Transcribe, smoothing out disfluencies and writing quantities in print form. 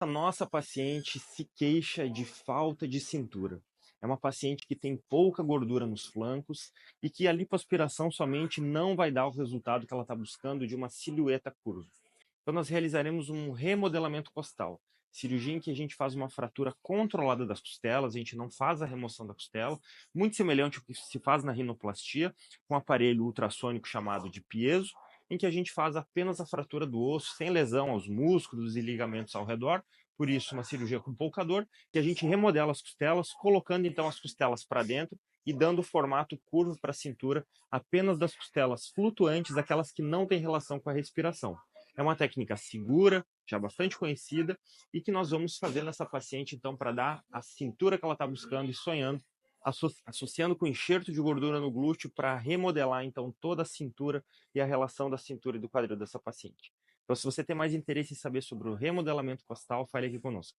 A nossa paciente se queixa de falta de cintura. É uma paciente que tem pouca gordura nos flancos e que a lipoaspiração somente não vai dar o resultado que ela está buscando de uma silhueta curva. Então, nós realizaremos um remodelamento costal, cirurgia em que a gente faz uma fratura controlada das costelas, a gente não faz a remoção da costela, muito semelhante ao que se faz na rinoplastia, com um aparelho ultrassônico chamado de piezo, em que a gente faz apenas a fratura do osso, sem lesão aos músculos e ligamentos ao redor, por isso uma cirurgia com pouca dor, que a gente remodela as costelas, colocando então as costelas para dentro e dando o formato curvo para a cintura apenas das costelas flutuantes, aquelas que não têm relação com a respiração. É uma técnica segura, já bastante conhecida, e que nós vamos fazer nessa paciente, então, para dar a cintura que ela está buscando e sonhando, associando com enxerto de gordura no glúteo para remodelar, então, toda a cintura e a relação da cintura e do quadril dessa paciente. Então, se você tem mais interesse em saber sobre o remodelamento costal, fale aqui conosco.